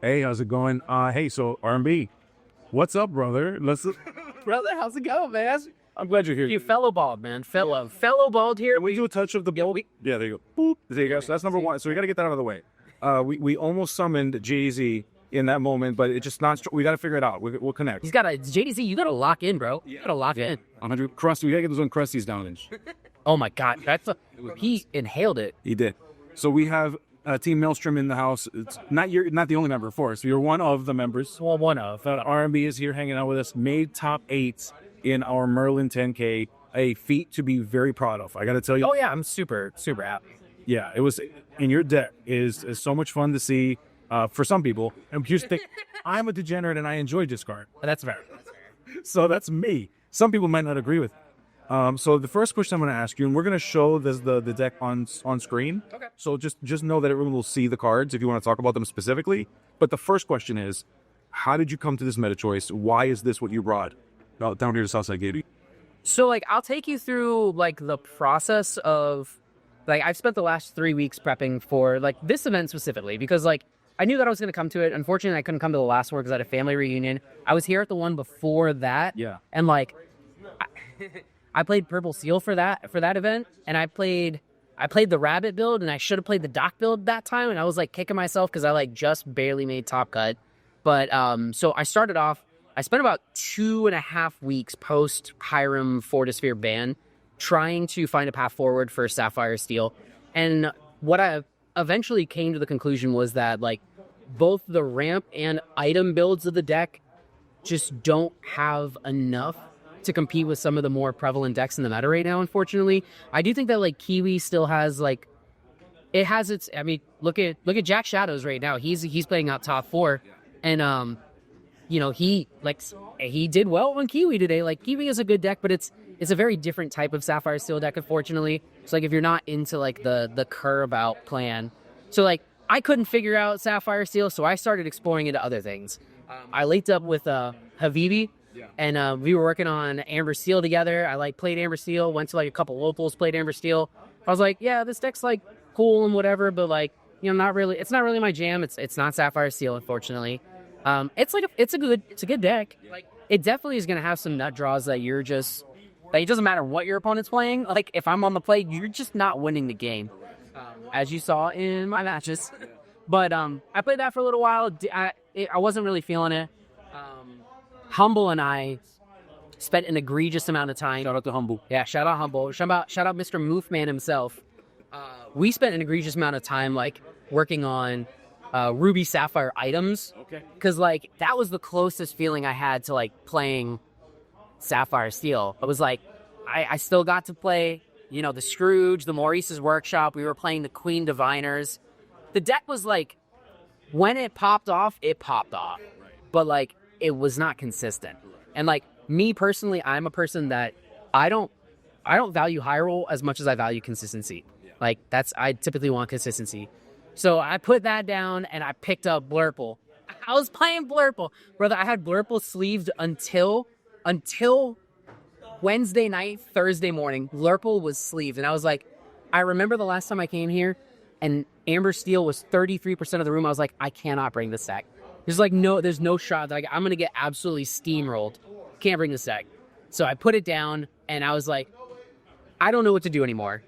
Hey, how's it going? Hey, so RMB, what's up, brother? Brother, how's it going, man? I'm glad you're here. You fellow bald, man. Fellow bald here. Can we do a touch of the Yeah, there you go. Boop. There you go. So that's number one. So we got to get that out of the way. We almost summoned Jay-Z in that moment, but it's just not. We got to figure it out. We'll connect. He's got a JDZ. You got to lock in, bro. You got to lock in. 100 crusty. We got to get those on crusties down. Oh my God, he inhaled it. He did. So we have Team Maelstrom in the house. It's not the only member, of course. You're one of the members. Well, one of. RMB is here hanging out with us. Made top 8s in our Merlin 10K. A feat to be very proud of. I got to tell you. Oh yeah, I'm super happy. Yeah, it was. In your deck is so much fun to see for some people. And you think I'm a degenerate and I enjoy discard. That's fair. So that's me. Some people might not agree with. So the first question I'm going to ask you, and we're going to show the deck on screen. Okay. So just know that everyone will see the cards if you want to talk about them specifically. But the first question is, how did you come to this meta choice? Why is this what you brought down here to Southside Gate? So like, I'll take you through like the process of like I've spent the last 3 weeks prepping for like this event specifically because like I knew that I was going to come to it. Unfortunately, I couldn't come to the last one because I had a family reunion. I was here at the one before that. Yeah. And like. I played Purple Seal for that event, and I played the Rabbit build, and I should have played the Doc build that time, and I was like kicking myself because I like just barely made top cut. But so I started off. I spent about 2.5 weeks post Hiram Fortisphere ban trying to find a path forward for Sapphire Steel, and what I eventually came to the conclusion was that like both the ramp and item builds of the deck just don't have enough to compete with some of the more prevalent decks in the meta right now, unfortunately. I do think that like Kiwi still has like it has its I mean, look at Jack Shadows right now. He's playing out top 4. And you know, he did well on Kiwi today. Like Kiwi is a good deck, but it's a very different type of Sapphire Steel deck, unfortunately. So like if you're not into like the curve out plan. So like I couldn't figure out Sapphire Steel, so I started exploring into other things. I linked up with Habibi. Yeah. And we were working on Amber Steel together. I like played Amber Steel, went to like a couple locals, played Amber Steel. I was like, yeah, this deck's like cool and whatever, but like, you know, it's not really my jam. It's not Sapphire Steel, unfortunately. It's a good deck. Like it definitely is gonna have some nut draws that it doesn't matter what your opponent's playing. Like if I'm on the play, you're just not winning the game, as you saw in my matches. But I played that for a little while. I wasn't really feeling it. Humble and I spent an egregious amount of time. Shout out to Humble. Yeah, shout out Humble. Shout out Mr. Moofman himself. We spent an egregious amount of time like working on Ruby Sapphire items. Okay. Because like that was the closest feeling I had to like playing Sapphire Steel. It was like I still got to play, you know, the Scrooge, the Maurice's Workshop. We were playing the Queen Diviners. The deck was like, when it popped off, it popped off. Right. But like, it was not consistent. And like me personally, I'm a person that I don't value high roll as much as I value consistency. Yeah. Like I typically want consistency. So I put that down and I picked up Blurple. I was playing Blurple. Brother, I had Blurple sleeved until Wednesday night, Thursday morning. Blurple was sleeved. And I was like, I remember the last time I came here and Amber Steel was 33% of the room. I was like, I cannot bring this deck. There's no shot that I'm going to get absolutely steamrolled. Can't bring this deck. So I put it down, and I was like, I don't know what to do anymore.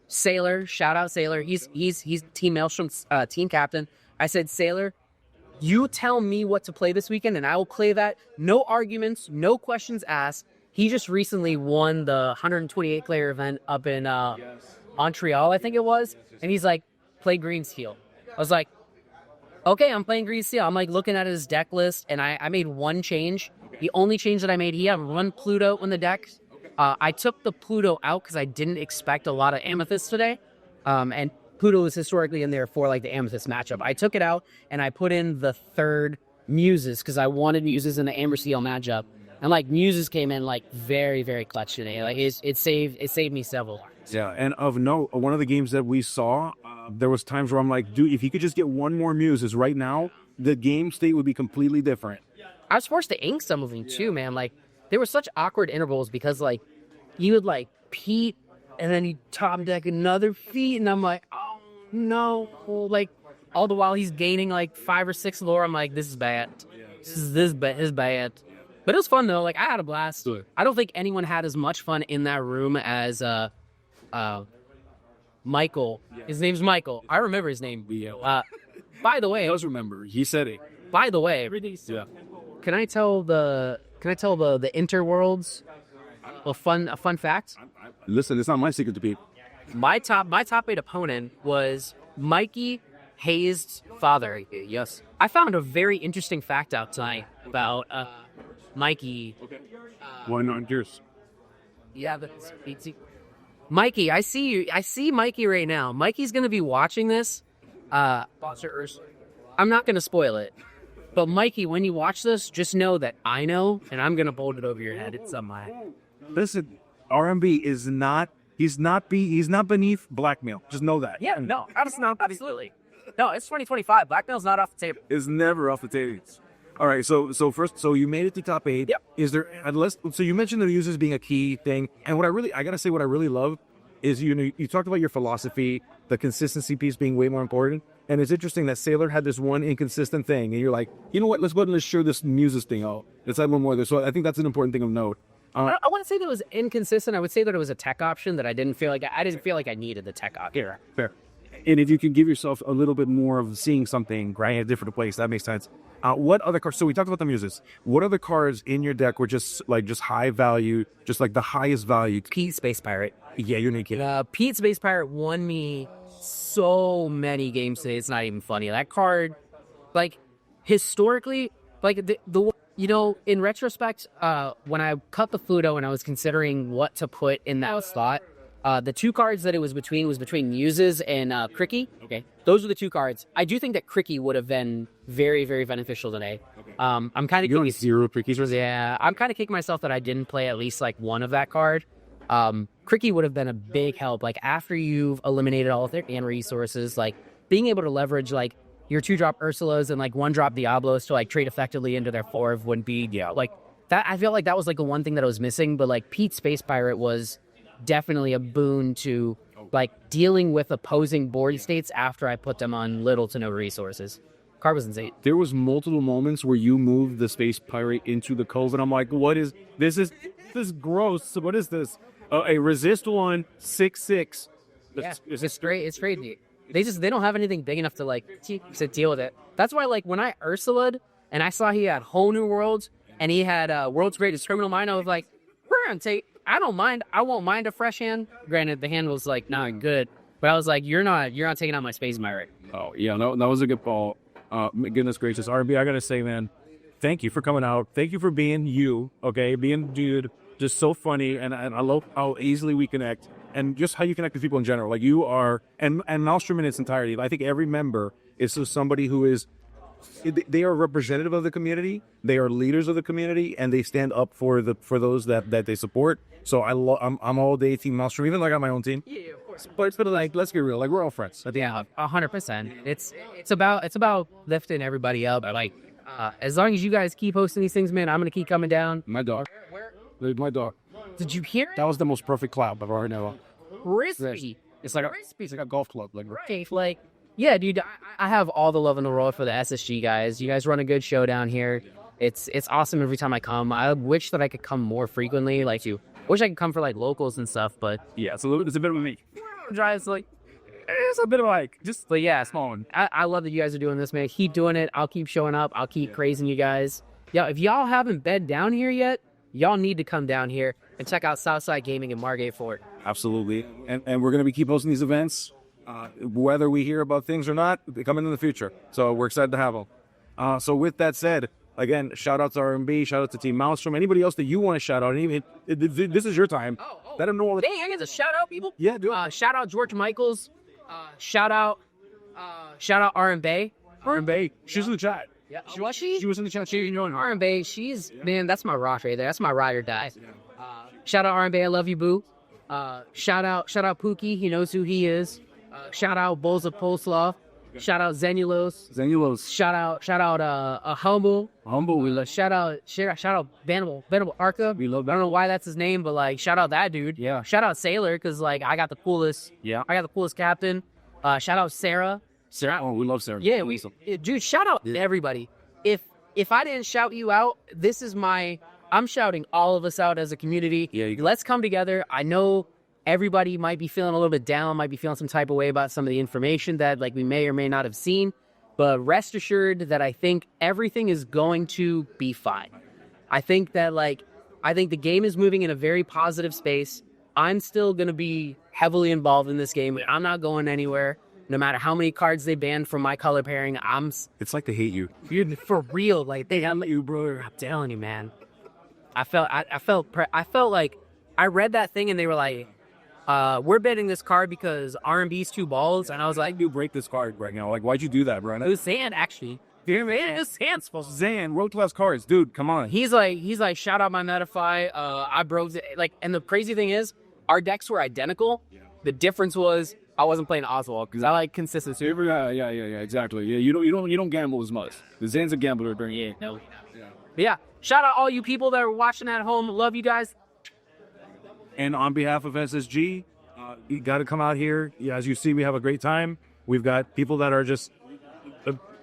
Sailor, shout out Sailor. He's Team Maelstrom's team captain. I said, Sailor, you tell me what to play this weekend, and I will play that. No arguments, no questions asked. He just recently won the 128 player event up in Montreal, I think it was. And he's like, play Green Steel. I was like, okay, I'm playing Green Steel. I'm like looking at his deck list, and I made one change. The only change that I made, he had one Pluto in the deck. I took the Pluto out because I didn't expect a lot of Amethyst today. And Pluto is historically in there for like the Amethyst matchup. I took it out, and I put in the third Muses because I wanted Muses in the Amber Steel matchup. And like Muses came in like very, very clutch today. Like it saved me several. Yeah, and of note, one of the games that we saw, there was times where I'm like, dude, if he could just get one more Muses right now, the game state would be completely different. I was forced to ink some of them too, man. Like there were such awkward intervals because like you would like Pete and then you top deck another feat, and I'm like, oh no, like All the while he's gaining like 5 or 6 lore. I'm like, this is bad. This is bad. But it was fun though. Like I had a blast. Good. I don't think anyone had as much fun in that room as Michael. His name's Michael. I remember his name. By the way, He does remember. He said it. by the way, Yeah. can I tell the interworlds a fun fact? Listen, it's not my secret to be. My top 8 opponent was Mikey Hayes' father. Yes. I found a very interesting fact out tonight about Mikey. Why not yours? Yeah, that's Mikey. I see you. I see Mikey right now. Mikey's gonna be watching this. I'm not gonna spoil it, but Mikey, when you watch this, just know that I know, and I'm gonna hold it over your head. It's somehow. Listen, RMB is not. He's not beneath blackmail. Just know that. Yeah, no, absolutely. No, it's 2025. Blackmail's not off the table. It's never off the table. All right, so you made it to top 8. Yep. Is there so you mentioned the users being a key thing, and what I really love is you talked about your philosophy, the consistency piece being way more important, and it's interesting that Sailor had this one inconsistent thing, and you're like, you know what? Let's go ahead and let's show this Muses thing out. Let's add one more. So I think that's an important thing of note. I wouldn't say that it was inconsistent. I would say that it was a tech option that I didn't feel like I needed the tech option. Fair. And if you can give yourself a little bit more of seeing something right in a different place, that makes sense. What other cards? So we talked about the Muses. What other cards in your deck were just high value, just like the highest value? Pete Space Pirate. Yeah, you're naked. Pete Space Pirate won me so many games today. It's not even funny. That card, like historically, like the in retrospect, when I cut the Fudo and I was considering what to put in that slot. The 2 cards that it was between Muses and Cricky. Okay. Those are the 2 cards. I do think that Cricky would have been very, very beneficial today. Okay. I'm kind of you don't 0 Crickies. Yeah, I'm kind of kicking myself that I didn't play at least like one of that card. Cricky would have been a big help. Like after you've eliminated all of their hand resources, like being able to leverage like your 2-drop Ursulas and like 1-drop Diablos to like trade effectively into their 4 would be like that. I feel like that was like the one thing that I was missing. But like Pete Space Pirate was definitely a boon to like dealing with opposing board states after I put them on little to no resources. Card was insane. There was multiple moments where you moved the Space Pirate into the cove, and I'm like, what is this? Is this gross? What is this? A resist 1 6/6. Yeah, it's crazy. They don't have anything big enough to like to deal with it. That's why like when I Ursula'd and I saw he had whole new worlds and he had world's greatest criminal mind, I was like, we're gonna take. I don't mind. I won't mind a fresh hand. Granted, the hand was like not good, but I was like, you're not taking out my Space Pirate. Oh yeah, no, that was a good ball. Goodness gracious, RB, I gotta say, man, thank you for coming out. Thank you for being you. Okay, being dude, just so funny, and I love how easily we connect, and just how you connect with people in general. Like you are, and Maelstrom in its entirety. I think every member is just somebody who is. They are representative of the community. They are leaders of the community, and they stand up for those that they support. So I'm all day team Maelstrom, even though I got my own team. Yeah, of course. But it's been like, let's get real, like we're all friends. Yeah, 100%. It's about lifting everybody up. Like as long as you guys keep hosting these things, man, I'm gonna keep coming down. My dog. My dog. Did you hear it? That was the most perfect clap I've ever known. Crispy. It's like a golf club, like right. Like. Yeah, dude, I have all the love in the world for the SSG guys. You guys run a good show down here. It's awesome every time I come. I wish that I could come more frequently. Like, wish I could come for like locals and stuff. But yeah, it's a bit of a me. Drives like it's a bit of like just but yeah, small one. I love that you guys are doing this, man. Keep doing it. I'll keep showing up. I'll keep praising you guys. Yeah, if y'all haven't been down here yet, y'all need to come down here and check out Southside Gaming in Margate Fort. Absolutely, and we're gonna keep hosting these events. Whether we hear about things or not, they come in the future. So we're excited to have them. So with that said, again, shout out to RMB, shout out to Team Maelstrom. Anybody else that you want to shout out? This is your time. Let them know all the. Dang, I get to shout out people. Yeah, do it. Shout out George Michaels. Shout out RMB. RMB, she's in the chat. Yeah, was she? She was in the chat. She enjoying her. RMB, she's man. That's my rock right there. That's my ride or die. Shout out RMB, I love you, boo. Shout out Pookie. He knows who he is. Shout out Bowls of Polslaw. Shout out Zenulos. Shout out Humble. We love. Shout out Venable Arca. We love that. I don't know why that's his name, but like shout out that dude. Yeah. Shout out Sailor because like I got the coolest. Yeah. I got the coolest captain. Shout out Sarah. Sarah. Oh, we love Sarah. Yeah, dude, shout out to everybody. If I didn't shout you out, I'm shouting all of us out as a community. Yeah, let's come together. I know everybody might be feeling a little bit down, might be feeling some type of way about some of the information that like we may or may not have seen, but rest assured that I think everything is going to be fine. I think the game is moving in a very positive space. I'm still going to be heavily involved in this game. I'm not going anywhere. No matter how many cards they banned from my color pairing, It's like they hate you. for real. Like they hate you, bro. I'm telling you, man. I felt like I read that thing and they were like, we're banning this card because RMB's too balls, and I was like, You break this card right now. Like, why'd you do that, bro? it was Zan actually. It was Zan's supposed to. Zan, road class cards, dude. Come on. He's like, shout out my Metafy. I broke it. Like, and the crazy thing is, our decks were identical. Yeah. The difference was I wasn't playing Oswald because I like consistency. Yeah, exactly. Yeah, you don't gamble as much. The Zan's a gambler during yeah, no. Yeah. But yeah, shout out all you people that are watching at home. Love you guys. And on behalf of SSG, you got to come out here. Yeah, as you see, we have a great time. We've got people that are just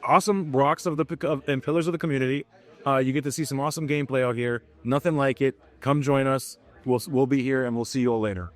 awesome rocks and pillars of the community. You get to see some awesome gameplay out here. Nothing like it. Come join us. We'll be here, and we'll see you all later.